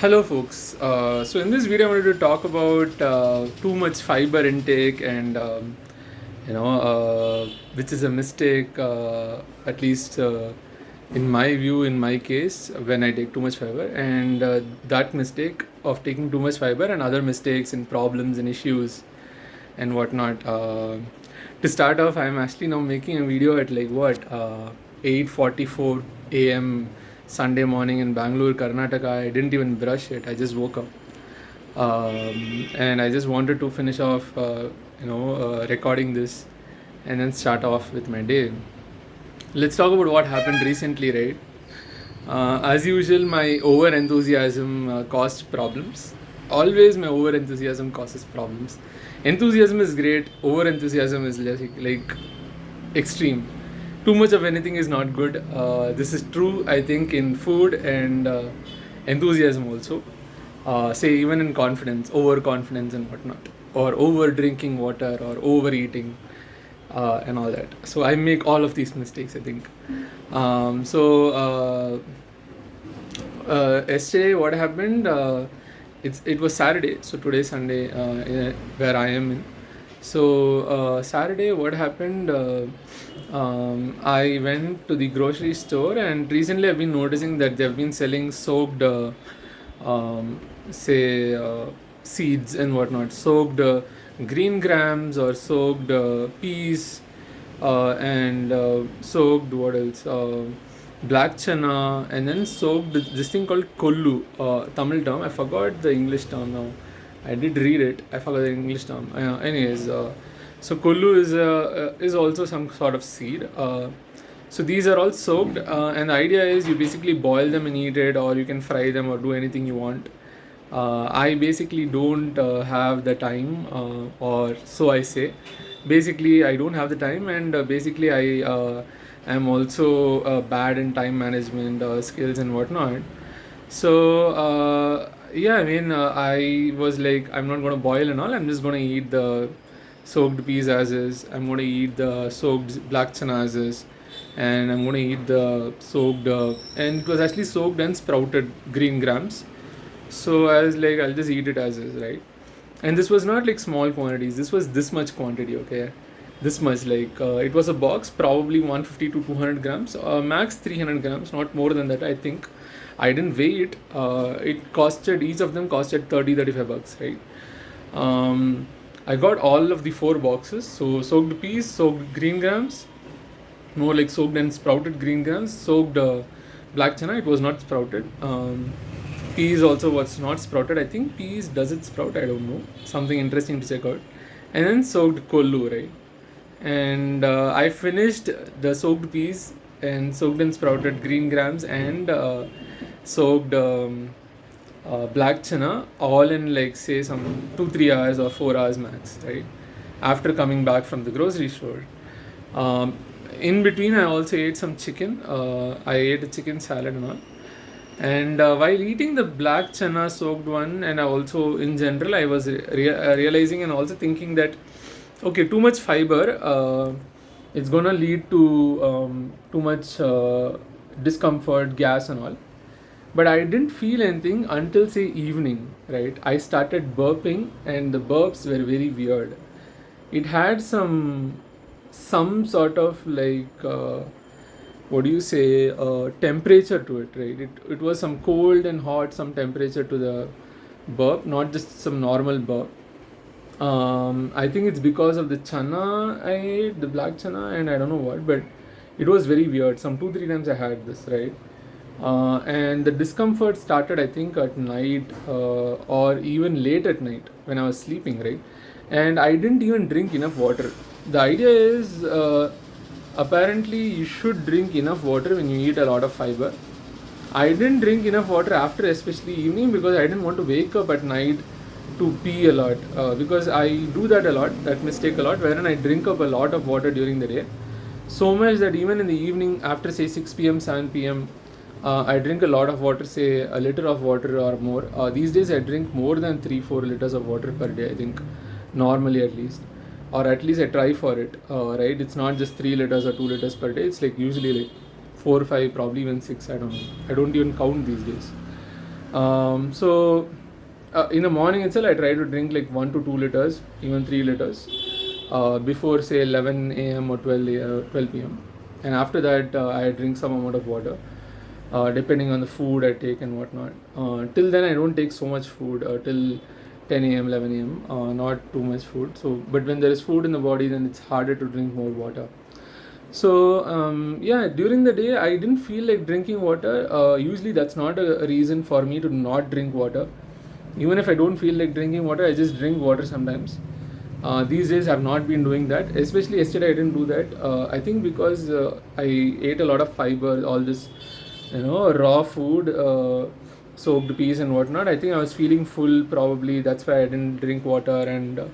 Hello, folks. So in this video, I wanted to talk about too much fiber intake and which is a mistake. At least in my view, in my case, when I take too much fiber, and that mistake of taking too much fiber and other mistakes and problems and issues and whatnot. To start off, I'm actually now making a video at 8:44 a.m. Sunday morning in Bangalore, Karnataka. I didn't even brush it. I just woke up, and I just wanted to finish off, recording this, and then start off with my day. Let's talk about what happened recently, right? As usual, my over enthusiasm caused problems. Always, my over enthusiasm causes problems. Enthusiasm is great. Over enthusiasm is like extreme. Too much of anything is not good. This is true, I think, in food and enthusiasm also. Say even in confidence, overconfidence and whatnot, or over drinking water or overeating. And all that. So I make all of these mistakes, I think. Yesterday, what happened? It was Saturday, so today's Sunday, where I am in. So Saturday, what happened? I went to the grocery store, and recently I've been noticing that they've been selling soaked, say, seeds and whatnot, soaked green grams or soaked peas, and soaked what else? Black chana, and then soaked this thing called kollu, Tamil term. I forgot the English term now. I did read it. I forgot the English term. Anyways, so kollu is also some sort of seed. So these are all soaked, and the idea is you basically boil them and eat it, or you can fry them or do anything you want. I basically don't have the time, or so I say. Basically, I don't have the time, and basically, I am also bad in time management skills and whatnot. So, yeah, I mean, I was like, I'm not going to boil and all, I'm just going to eat the soaked peas as is, I'm going to eat the soaked black chana as is, and I'm going to eat the soaked, and it was actually soaked and sprouted green grams. So I was like, I'll just eat it as is, right? And this was not like small quantities. This was this much quantity, okay? This much, like it was a box, probably 150 to 200 grams, max 300 grams, not more than that, I think. I didn't weigh it. It costed, each of them costed 35 bucks, right? I got all of the four boxes. So soaked peas, soaked green grams, more like soaked and sprouted green grams, soaked black chana. It was not sprouted. Peas also was not sprouted. I think peas, does it sprout? I don't know. Something interesting to check out. And then soaked kollu, right? And I finished the soaked peas and soaked and sprouted green grams and soaked black chana all in like say some 2-3 hours or 4 hours max, right? After coming back from the grocery store. In between, I also ate some chicken. I ate a chicken salad and all. And while eating the black chana soaked one, and I also in general, I was realizing and also thinking that okay, too much fiber, it's gonna lead to too much discomfort, gas, and all. But I didn't feel anything until say evening, right? I started burping, and the burps were very weird. It had some sort of like. What do you say, temperature to it, right? It was some cold and hot, some temperature to the burp, not just some normal burp. I think it's because of the chana I ate, the black chana, and I don't know what, but it was very weird. Some 2-3 times I had this, right? And the discomfort started, I think, at night or even late at night when I was sleeping, right? And I didn't even drink enough water. The idea is, apparently, you should drink enough water when you eat a lot of fiber. I didn't drink enough water after, especially evening, because I didn't want to wake up at night to pee a lot. Because I do that a lot, that mistake a lot, wherein I drink up a lot of water during the day. So much that even in the evening, after say 6 p.m., 7 p.m., I drink a lot of water, say a liter of water or more. These days, I drink more than 3-4 liters of water per day, I think, normally at least. Or at least I try for it, right? It's not just 3 liters or 2 liters per day. It's like usually like 4 or 5, probably even 6. I don't know. I don't even count these days. So in the morning itself, I try to drink like 1 to 2 liters, even 3 liters, before say 11 a.m. or 12 p.m. And after that, I drink some amount of water, depending on the food I take and whatnot. Till then, I don't take so much food till 10 a.m., 11 a.m. Not too much food. So, but when there is food in the body, then it's harder to drink more water. So yeah, during the day I didn't feel like drinking water. Usually that's not a reason for me to not drink water. Even if I don't feel like drinking water, I just drink water sometimes. These days I've not been doing that. Especially yesterday I didn't do that. I think because I ate a lot of fiber, all this, raw food, soaked peas and whatnot. I think I was feeling full. Probably that's why I didn't drink water and.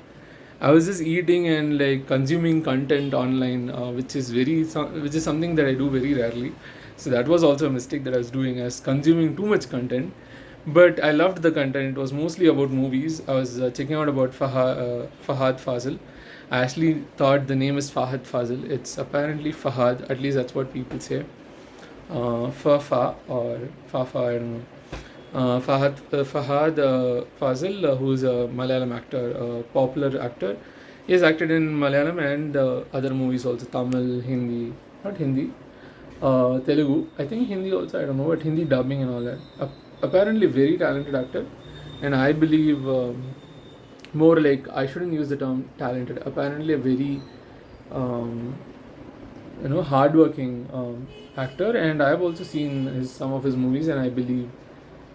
I was just eating and like consuming content online, which is something that I do very rarely. So that was also a mistake that I was doing, as consuming too much content. But I loved the content. It was mostly about movies. I was checking out about Fahad Fazil. I actually thought the name is Fahad Fazil. It's apparently Fahad. At least that's what people say. Fafa or Fafa, I don't know. Fahad Fazil, who's a Malayalam actor, a popular actor. He has acted in Malayalam and other movies also, Tamil, Hindi, not Hindi, Telugu. I think Hindi also, I don't know, but Hindi dubbing and all that. Apparently, very talented actor, and I believe more like I shouldn't use the term talented. Apparently, a very um, hardworking actor, and I have also seen some of his movies, and I believe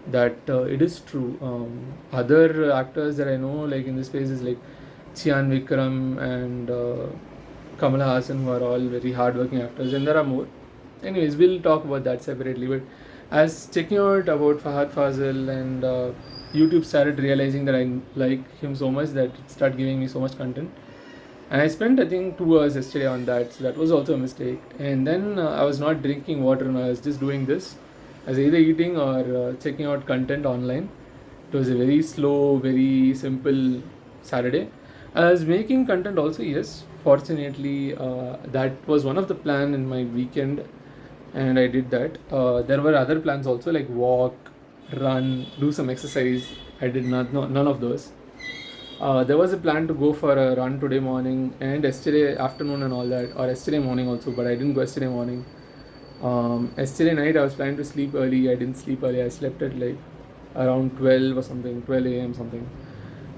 that it is true. Other actors that I know, like in this space, is like Chian Vikram and Kamal Hassan, who are all very hardworking actors, and there are more. Anyways, we'll talk about that separately. But as checking out about Fahad Fazil and YouTube started realizing that I like him so much that it started giving me so much content. And I spent I think 2 hours yesterday on that, so that was also a mistake. And then I was not drinking water, and I was just doing this. I was either eating or checking out content online. It was a very slow, very simple Saturday. I was making content also, yes. Fortunately, that was one of the plan in my weekend, and I did that. There were other plans also, like walk, run, do some exercise. I did not no, none of those. There was a plan to go for a run today morning and yesterday afternoon and all that, or yesterday morning also, but I didn't go yesterday morning. Yesterday night I was planning to sleep early. I didn't sleep early. I slept at like around 12 or something, 12 a.m. something.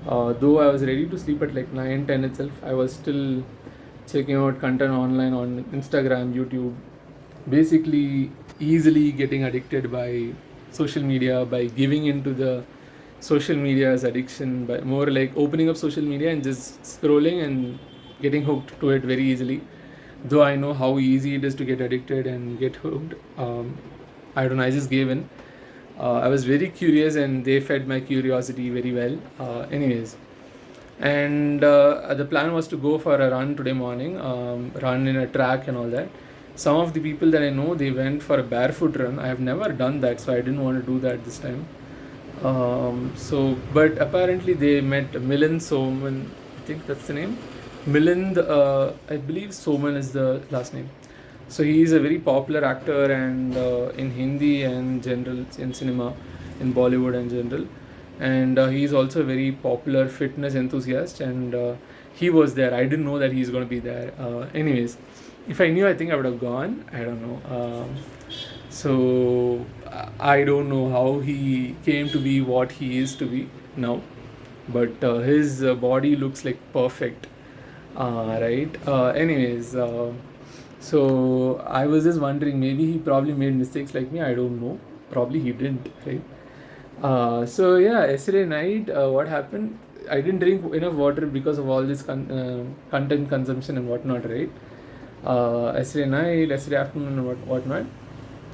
Though I was ready to sleep at like 9, 10 itself, I was still checking out content online on Instagram, YouTube. Basically, easily getting addicted by social media, by giving into the social media's addiction, by more like opening up social media and just scrolling and getting hooked to it very easily. Though I know how easy it is to get addicted and get hooked, I don't know, I just gave in. I was very curious and they fed my curiosity very well. Anyways, and the plan was to go for a run today morning, run in a track and all that. Some of the people that I know, they went for a barefoot run. I have never done that, so I didn't want to do that this time. But apparently they met Milind Soman, I think that's the name. Milind, I believe Soman is the last name. So he is a very popular actor and in Hindi and general in cinema, in Bollywood and general. And he is also a very popular fitness enthusiast. And he was there. I didn't know that he's going to be there. Anyways, if I knew, I think I would have gone. I don't know. So I don't know how he came to be what he is to be now, but his body looks like perfect, right? Anyways, so I was just wondering, maybe he probably made mistakes like me. I don't know. Probably he didn't, right? So yeah, yesterday night, what happened? I didn't drink enough water because of all this content consumption and whatnot, right? Yesterday night, yesterday afternoon, and whatnot.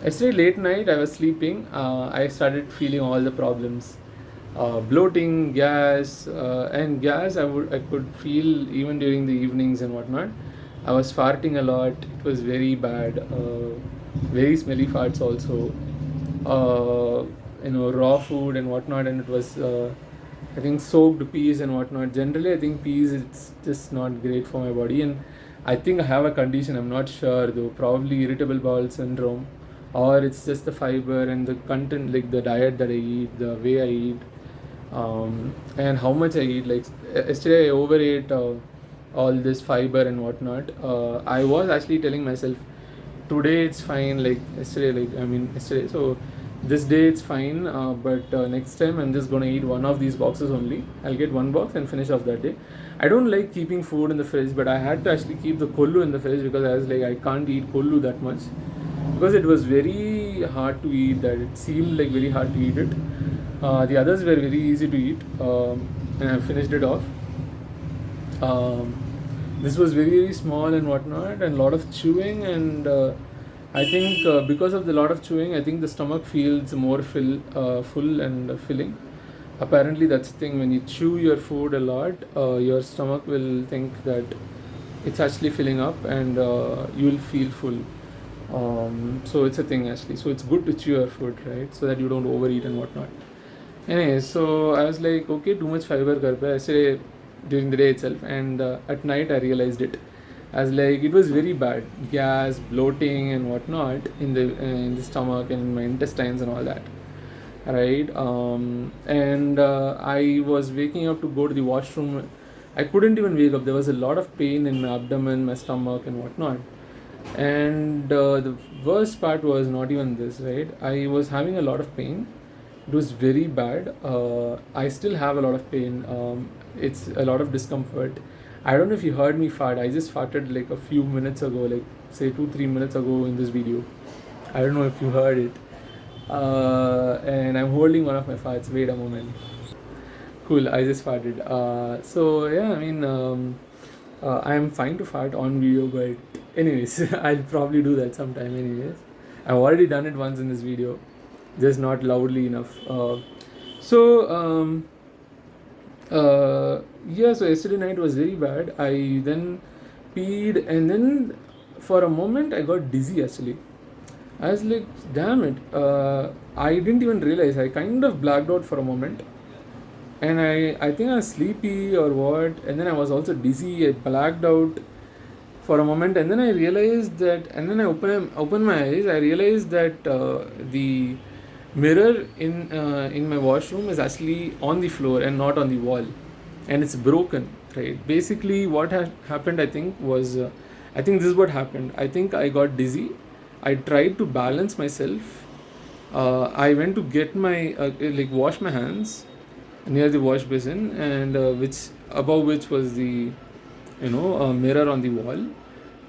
Yesterday late night, I was sleeping. I started feeling all the problems, bloating, gas, and gas. I could feel even during the evenings and whatnot. I was farting a lot. It was very bad. Very smelly farts also. Raw food and whatnot, and it was. I think soaked peas and whatnot. Generally, I think peas it's just not great for my body, and I think I have a condition. I'm not sure though. Probably irritable bowel syndrome or it's just the fiber and the content, like the diet that I eat, the way I eat, and how much I eat. Like yesterday I overate all this fiber and whatnot. I was actually telling myself today it's fine, like yesterday, like I mean yesterday, so this day it's fine, but next time I'm just gonna eat one of these boxes only. I'll get one box and finish off that day. I don't like keeping food in the fridge, but I had to actually keep the kollu in the fridge because I was like, I can't eat kollu that much because it was very hard to eat. That it seemed like very hard to eat it. The others were very easy to eat, and I finished it off. Um, this was very, very small and whatnot, and a lot of chewing. And I think because of the lot of chewing, I think the stomach feels more full and filling. Apparently, that's the thing. When you chew your food a lot, your stomach will think that it's actually filling up, and you will feel full. So it's a thing actually. So it's good to chew your food, right? So that you don't overeat and whatnot. Anyway, so I was like, okay, too much fiber kar pe aise during the day itself, and at night I realized it. As like it was very bad, gas, bloating, and whatnot in the stomach and in my intestines and all that, right? And I was waking up to go to the washroom. I couldn't even wake up. There was a lot of pain in my abdomen, my stomach, and whatnot. And the worst part was not even this, right? I was having a lot of pain. It was very bad. I still have a lot of pain. It's a lot of discomfort. I don't know if you heard me fart. I just farted like a few minutes ago, like say 2-3 minutes ago in this video. I don't know if you heard it. And I'm holding one of my farts. Wait a moment. Cool, I just farted. So yeah, I mean, I'm fine to fart on video, but anyways, I'll probably do that sometime. Anyways, I've already done it once in this video, just not loudly enough. So yeah, so yesterday night was very bad. I then peed, and then for a moment I got dizzy actually. I was like, damn it. I didn't even realize. I kind of blacked out for a moment. And I think I was sleepy or what. And then I was also dizzy. I blacked out for a moment. And then I realized that, and then I opened my eyes. I realized that the mirror in my washroom is actually on the floor and not on the wall. And it's broken, right? Basically, what happened, I think, was I think this is what happened. I think I got dizzy. I tried to balance myself. I went to get my like wash my hands near the wash basin, and which above which was the mirror on the wall.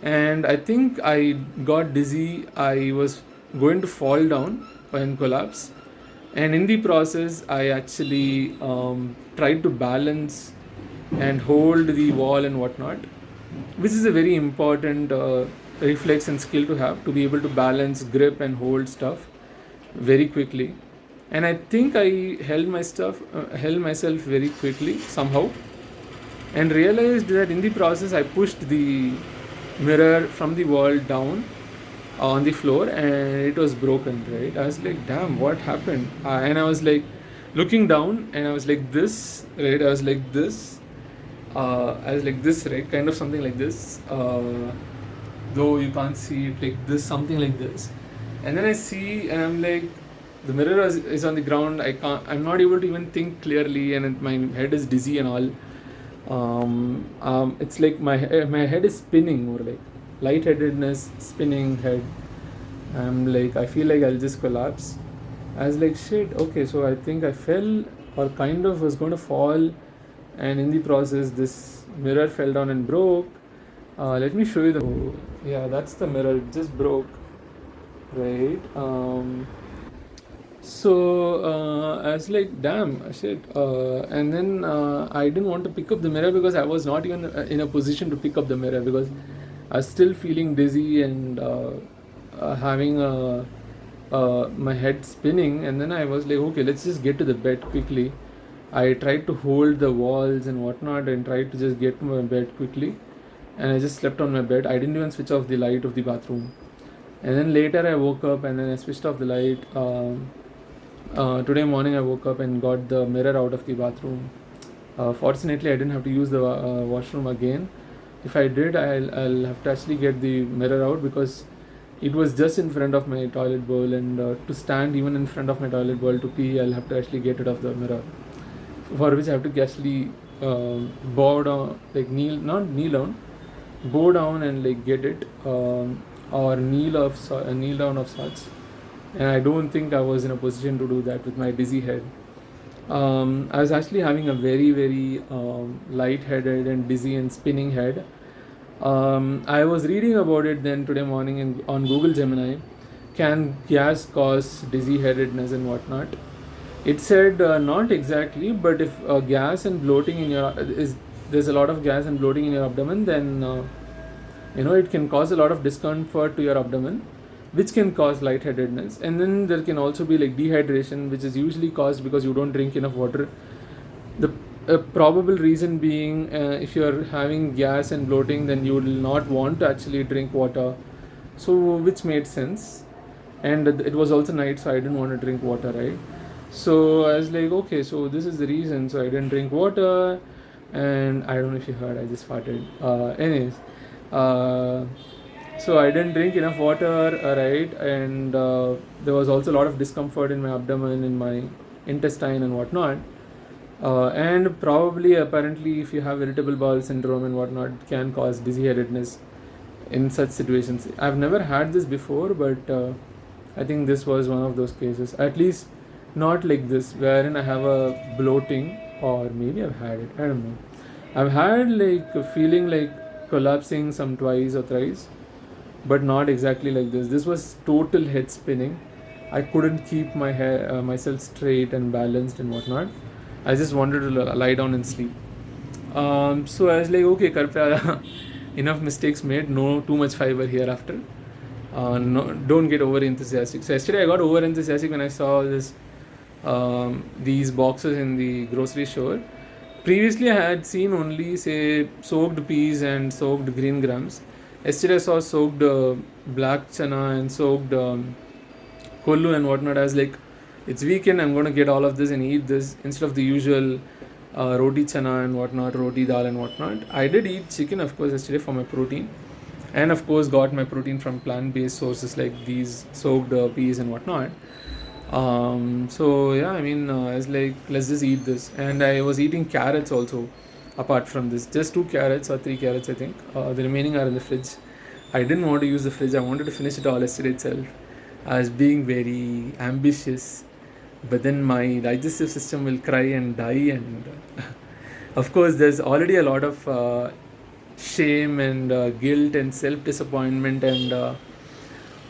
And I think I got dizzy. I was going to fall down and collapse, and in the process I actually tried to balance and hold the wall and whatnot, which is a very important reflex and skill to have, to be able to balance, grip, and hold stuff very quickly. And I think I held myself very quickly somehow, and realized that in the process I pushed the mirror from the wall down on the floor, and it was broken, right? I was like, damn, what happened? And I was like looking down, and I was like this, right? I was like this, right? Kind of something like this, though you can't see it, like this, something like this. And then I see, and I'm like, the mirror is on the ground. I'm not able to even think clearly, and my head is dizzy and all. It's like my head is spinning, more like lightheadedness, spinning head. I'm like, I feel like I'll just collapse. I was like, shit, okay, so I think I fell, or kind of was going to fall, and in the process this mirror fell down and broke. Let me show you yeah, that's the mirror. It just broke, right? So I was like, damn, shit. And then I didn't want to pick up the mirror because I was not even in a position to pick up the mirror, because I was still feeling dizzy and having my head spinning. And then I was like, okay, let's just get to the bed quickly. I tried to hold the walls and whatnot and tried to just get to my bed quickly. And I just slept on my bed. I didn't even switch off the light of the bathroom. And then later I woke up and then I switched off the light. Today morning I woke up and got the mirror out of the bathroom. Fortunately, I didn't have to use the washroom again. If I did, I'll have to actually get the mirror out, because it was just in front of my toilet bowl, and to stand even in front of my toilet bowl to pee, I'll have to actually get rid of the mirror, for which I have to actually bow down, like not kneel down, bow down and like get it, or kneel down of sorts. And I don't think I was in a position to do that with my dizzy head. I was actually having a very, very light-headed and dizzy and spinning head. I was reading about it then today morning on Google Gemini. Can gas cause dizzy headedness and whatnot? It said not exactly, but if gas and bloating in your is there's a lot of gas and bloating in your abdomen, then it can cause a lot of discomfort to your abdomen, which can cause lightheadedness. And then there can also be like dehydration, which is usually caused because you don't drink enough water. The probable reason being, if you're having gas and bloating, then you will not want to actually drink water. So, which made sense. And it was also night, so I didn't want to drink water, right? So I was like, okay, so this is the reason. So I didn't drink water, and I don't know if you heard, I just farted. Anyways, uh, so I didn't drink enough water, right? And there was also a lot of discomfort in my abdomen, in my intestine, and whatnot. And probably, apparently, if you have irritable bowel syndrome and whatnot, it can cause dizzy headedness in such situations. I've never had this before, but I think this was one of those cases. At least not like this, wherein I have a bloating, or maybe I've had it. I don't know. I've had like a feeling like collapsing some twice or thrice, but not exactly like this. This was total head spinning. I couldn't keep my hair, myself straight and balanced and whatnot. I just wanted to lie down and sleep. So I was like, okay, Karpya, enough mistakes made. No too much fiber hereafter. No, don't get over enthusiastic. So yesterday I got over enthusiastic when I saw these boxes in the grocery store. Previously, I had seen only say soaked peas and soaked green grams. Yesterday, I saw soaked black chana and soaked kollu and whatnot. I was like, it's weekend, I'm going to get all of this and eat this instead of the usual roti chana and whatnot, roti dal and whatnot. I did eat chicken, of course, yesterday for my protein, and of course, got my protein from plant based sources like these soaked peas and whatnot. So yeah, I mean, I was like, let's just eat this, and I was eating carrots also. Apart from this, just 2 carrots or 3 carrots, I think. The remaining are in the fridge. I didn't want to use the fridge. I wanted to finish it all yesterday itself. I was being very ambitious, but then my digestive system will cry and die, and of course, there's already a lot of shame and guilt and self disappointment and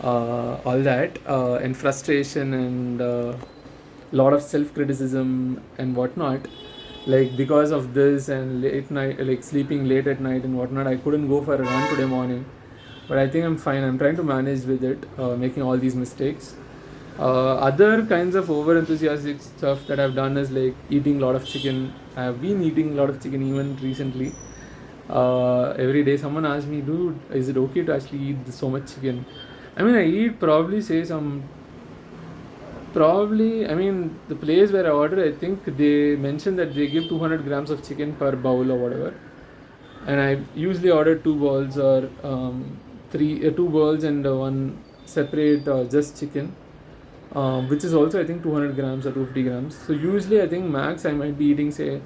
all that, and frustration and lot of self criticism and whatnot. Like because of this and late night, like sleeping late at night and whatnot, I couldn't go for a run today morning. But I think I'm fine. I'm trying to manage with it, making all these mistakes. Other kinds of over enthusiastic stuff that I've done is like eating a lot of chicken. I've been eating a lot of chicken even recently. Every day someone asks me, dude, is it okay to actually eat so much chicken? I mean, I eat I mean, the place where I order, I think they mentioned that they give 200 grams of chicken per bowl or whatever. And I usually order 2 balls or 2 balls and one separate just chicken, which is also, I think, 200 grams or 250 grams. So usually, I think max I might be eating, say,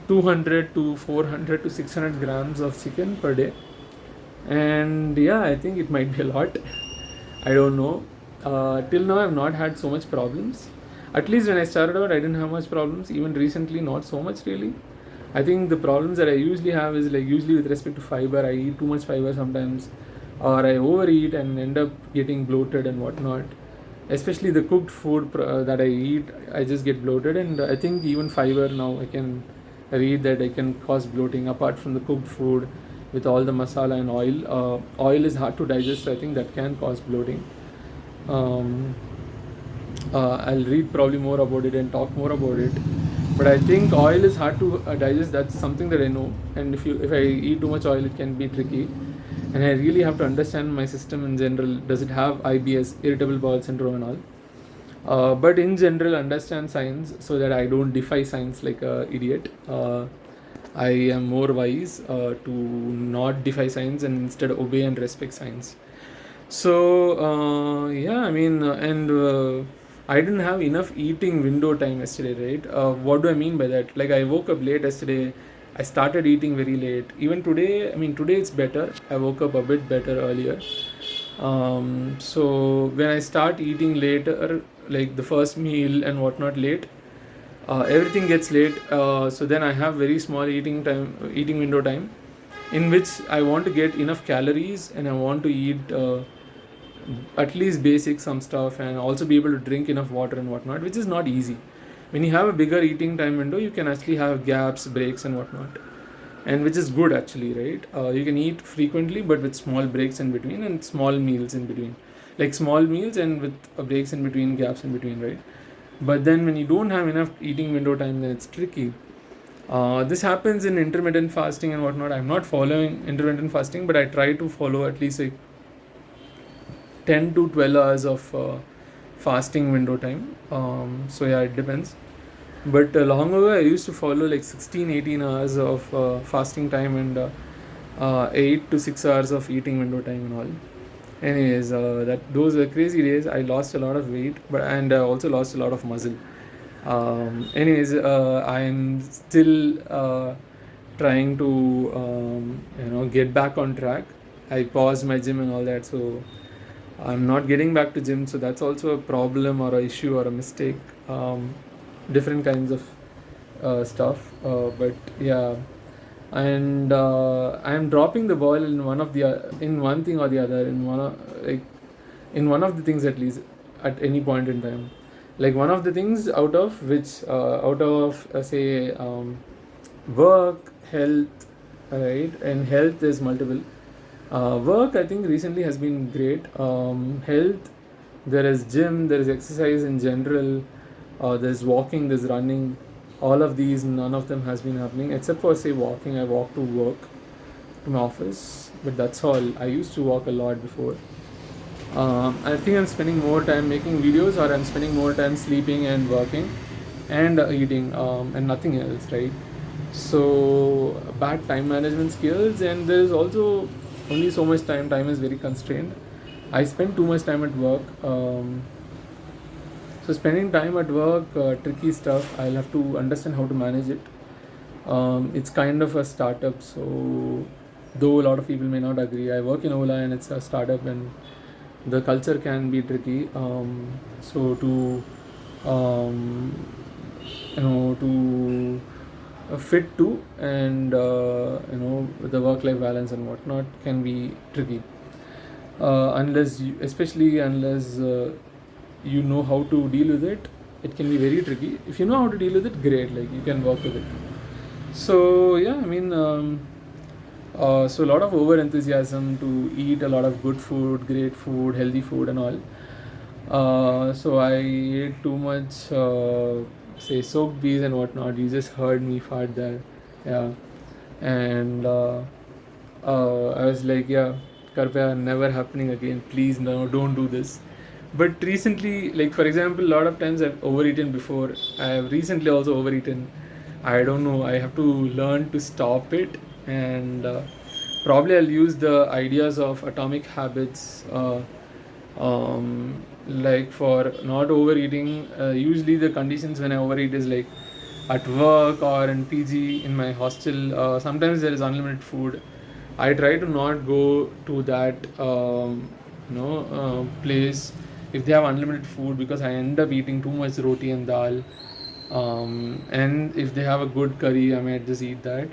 200 to 400 to 600 grams of chicken per day. And yeah, I think it might be a lot. I don't know. Till now, I've not had so much problems. At least when I started out, I didn't have much problems. Even recently, not so much really. I think the problems that I usually have is like usually with respect to fiber. I eat too much fiber sometimes, or I overeat and end up getting bloated and whatnot. Especially the cooked food that I eat, I just get bloated. And I think even fiber now, I can read that it can cause bloating apart from the cooked food with all the masala and oil. Oil is hard to digest, so I think that can cause bloating. Um, I'll read probably more about it and talk more about it. But I think oil is hard to digest. That's something that I know. And if I eat too much oil, it can be tricky. And I really have to understand my system in general. Does it have IBS, irritable bowel syndrome, and all? But in general, understand science so that I don't defy science like a idiot. I am more wise to not defy science and instead obey and respect science. So yeah, I mean, and I didn't have enough eating window time yesterday, right? What do I mean by that? Like, I woke up late yesterday. I started eating very late. Even today, I mean, today it's better. I woke up a bit better earlier. So when I start eating later, like the first meal and whatnot late, everything gets late. So then I have very small eating window time, in which I want to get enough calories and I want to eat at least basic some stuff, and also be able to drink enough water and whatnot, which is not easy. When you have a bigger eating time window, you can actually have gaps, breaks, and whatnot, and which is good actually, right? You can eat frequently, but with small breaks in between and small meals in between, like small meals and with breaks in between, gaps in between, right? But then when you don't have enough eating window time, then it's tricky. This happens in intermittent fasting and whatnot. I'm not following intermittent fasting, but I try to follow at least like 10 to 12 hours of fasting window time. So yeah, it depends. But long ago, I used to follow like 16, 18 hours of fasting time, and 8 to 6 hours of eating window time and all. Anyways, that those were crazy days. I lost a lot of weight, but and I also lost a lot of muscle. Anyways, I'm still trying to get back on track. I paused my gym and all that, so I'm not getting back to gym. So that's also a problem or a issue or a mistake. Different kinds of stuff, but yeah. And I'm dropping the ball in in one thing or the other, in like in one of the things at least, at any point in time. Like one of the things out of say work, health, right? And health is multiple. Work, I think, recently has been great. Health, there is gym, there is exercise in general, there's walking, there's running. All of these, none of them has been happening except for say walking. I walk to work, to my office, but that's all. I used to walk a lot before. I think I'm spending more time making videos, or I'm spending more time sleeping and working and eating, and nothing else, right? So bad time management skills, and there is also only so much time. Time is very constrained. I spend too much time at work. So spending time at work, tricky stuff. I'll have to understand how to manage it. It's kind of a startup, so though a lot of people may not agree, I work in Ola and it's a startup, and the culture can be tricky. So to um, to fit to, and the work-life balance and whatnot can be tricky, especially unless you know how to deal with it. It can be very tricky. If you know how to deal with it, great, like you can work with it. So yeah, I mean, so a lot of over enthusiasm to eat a lot of good food, great food, healthy food, and all. So I ate too much, say, soaked peas and whatnot. You just heard me fart there, yeah. And I was like, yeah, Karpya, never happening again. Please, no, don't do this. But recently, like for example, a lot of times I've overeaten before. I have recently also overeaten. I don't know. I have to learn to stop it, and probably I'll use the ideas of atomic habits. Like for not overeating, usually the conditions when I overeat is like at work or in PG in my hostel. Sometimes there is unlimited food. I try to not go to that place if they have unlimited food, because I end up eating too much roti and dal. And if they have a good curry, I might just eat that.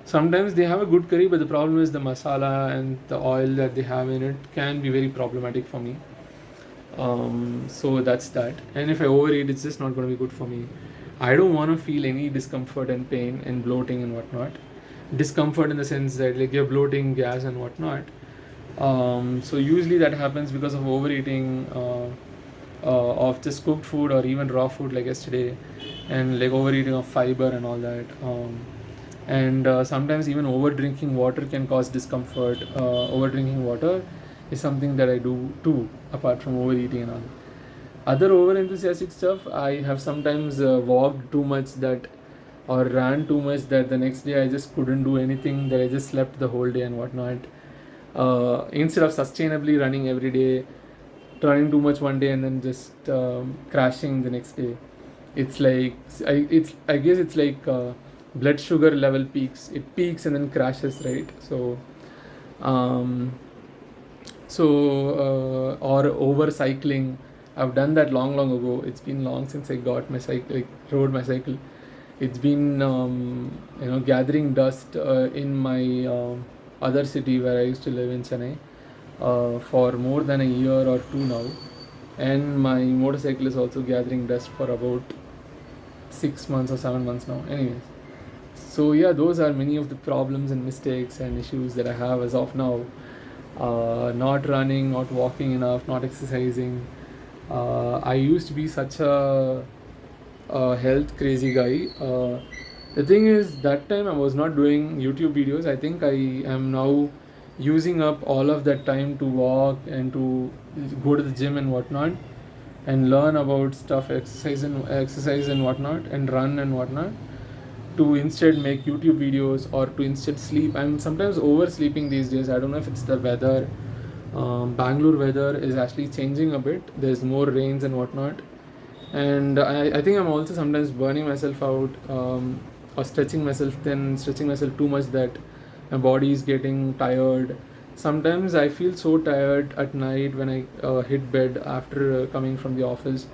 Sometimes they have a good curry, but the problem is the masala and the oil that they have in it can be very problematic for me. So that's that. And if I overeat, it's just not going to be good for me. I don't want to feel any discomfort and pain and bloating and whatnot. Discomfort in the sense that like you're bloating, gas and whatnot. So usually that happens because of overeating of just cooked food or even raw food like yesterday, and like overeating of fiber and all that. And sometimes even over drinking water can cause discomfort. Over drinking water is something that I do too, apart from overeating and all. Other over enthusiastic stuff, I have sometimes walked too much that, or ran too much that the next day I just couldn't do anything, that I just slept the whole day and whatnot. instead of sustainably running every day, running too much one day and then just crashing the next day. It's like I guess it's like blood sugar level peaks. It peaks and then crashes, right? Um, or over cycling. I've done that long ago. It's been long since I got my cycle, like rode my cycle. It's been gathering dust in my other city where I used to live in Chennai for more than a year or two now, and my motorcycle is also gathering dust for about 6 months or 7 months now. Anyways, so yeah, those are many of the problems and mistakes and issues that I have as of now. Not running, not walking enough, not exercising. I used to be such a health crazy guy. The thing is, that time I was not doing YouTube videos. I think I am now using up all of that time to walk and to go to the gym and whatnot, and learn about stuff, exercise and whatnot, and run and whatnot, to instead make YouTube videos or to instead sleep. I'm sometimes oversleeping these days. I don't know if it's the weather. Bangalore weather is actually changing a bit. There's more rains and whatnot, and I think I'm also sometimes burning myself out, or stretching myself thin, stretching myself too much, that my body is getting tired. Sometimes I feel so tired at night when I hit bed after coming from the office,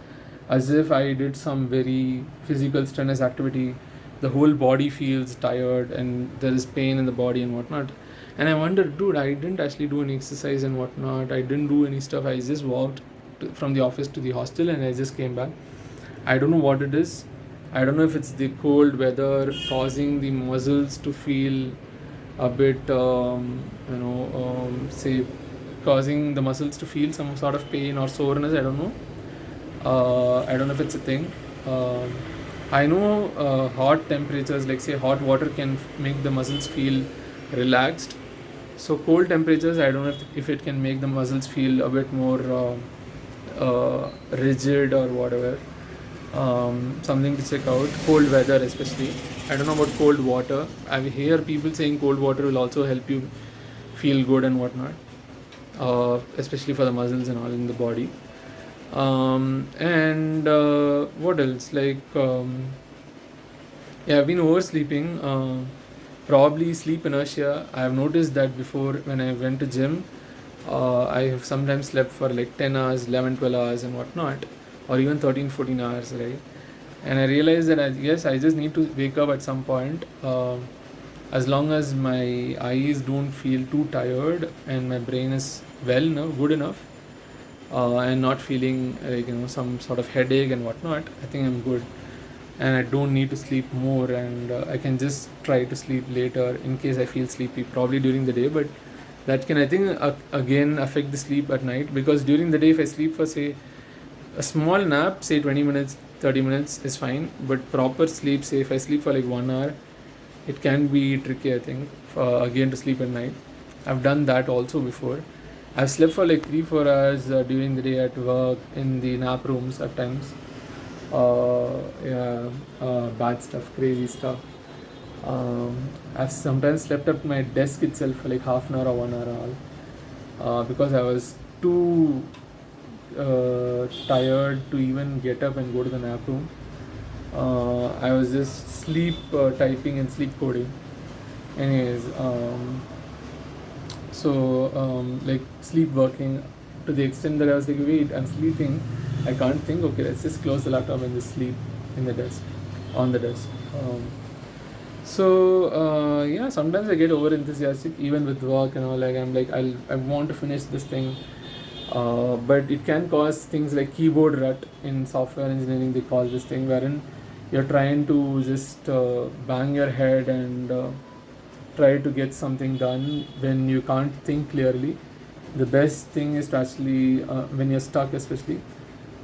as if I did some very physical strenuous activity. The whole body feels tired and there is pain in the body and whatnot. And I wonder, dude, I didn't actually do any exercise and whatnot. I didn't do any stuff. I just walked from the office to the hostel and I just came back. I don't know what it is. I don't know if it's the cold weather causing the muscles to feel a bit, say, causing the muscles to feel some sort of pain or soreness. I don't know. I don't know if it's a thing. I know hot temperatures, like say hot water, can make the muscles feel relaxed. So cold temperatures, I don't know if it can make the muscles feel a bit more rigid or whatever. Something to check out. Cold weather especially. I don't know about cold water. I hear people saying cold water will also help you feel good and whatnot, especially for the muscles and all in the body. And what else? Yeah, I've been oversleeping. Probably sleep inertia. I have noticed that before when I went to gym. I have sometimes slept for like 10 hours, 11, 12 hours and whatnot, or even 13, 14 hours, right? And I realized that I just need to wake up at some point. As long as my eyes don't feel too tired and my brain is well enough, good enough, and not feeling like some sort of headache and whatnot, I think I'm good, and I don't need to sleep more, and I can just try to sleep later in case I feel sleepy, probably during the day, but that can, I think, again affect the sleep at night, because during the day if I sleep for say a small nap, say 20 minutes, 30 minutes is fine, but proper sleep, say if I sleep for like 1 hour, it can be tricky, I think, again to sleep at night. I've done that also before. I've slept for like 3-4 hours during the day at work in the nap rooms at times. Yeah, bad stuff, crazy stuff. I've sometimes slept at my desk itself for like half an hour or 1 hour all, because I was too tired to even get up and go to the nap room. I was just sleep typing and sleep coding. Anyways, like sleep working to the extent that I was like, wait, I'm sleeping, I can't think. Okay, let's just close the laptop and just sleep in the desk, on the desk. Yeah, sometimes I get over enthusiastic even with work and all. Like I'm like I want to finish this thing, but it can cause things like keyboard rut. In software engineering they call this thing, wherein you're trying to just bang your head and try to get something done when you can't think clearly. The best thing is to actually, when you're stuck especially,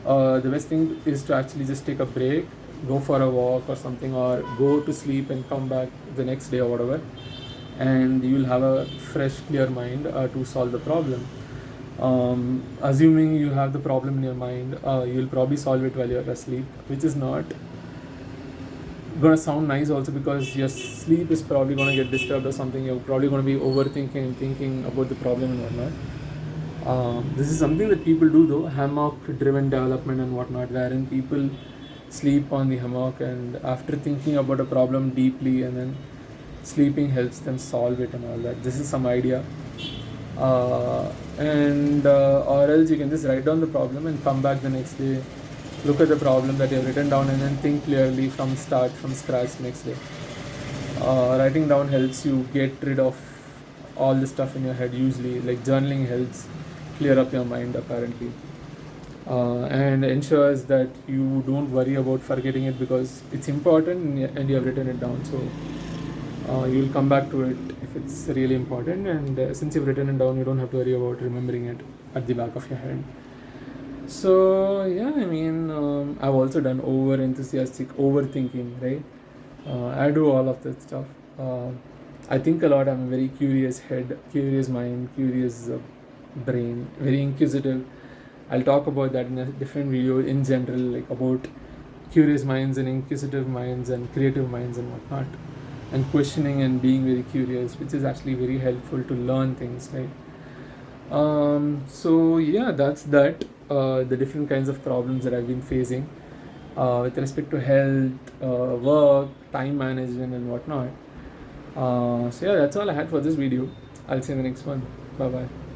the best thing is to actually just take a break, go for a walk or something, or go to sleep and come back the next day or whatever, and you'll have a fresh clear mind to solve the problem. Assuming you have the problem in your mind, you'll probably solve it while you're asleep, which is not gonna sound nice also, because your sleep is probably gonna get disturbed or something. You're probably gonna be overthinking and thinking about the problem and whatnot. This is something that people do though, hammock driven development and whatnot, wherein people sleep on the hammock and after thinking about a problem deeply, and then sleeping helps them solve it and all that. This is some idea. And or else you can just write down the problem and come back the next day, look at the problem that you have written down, and then think clearly from scratch next day. Writing down helps you get rid of all the stuff in your head. Usually, like journaling helps clear up your mind apparently, and ensures that you don't worry about forgetting it, because it's important and you have written it down. So you'll come back to it if it's really important, and since you've written it down, you don't have to worry about remembering it at the back of your head. So yeah, I mean, I've also done over enthusiastic overthinking, right? I do all of that stuff. I think a lot. I'm a very curious head, curious mind, curious brain, very inquisitive. I'll talk about that in a different video in general, like about curious minds and inquisitive minds and creative minds and whatnot, and questioning and being very curious, which is actually very helpful to learn things, right? So yeah, that's that. The different kinds of problems that I've been facing with respect to health, work, time management, and whatnot. So yeah, that's all I had for this video. I'll see you in the next one. Bye bye.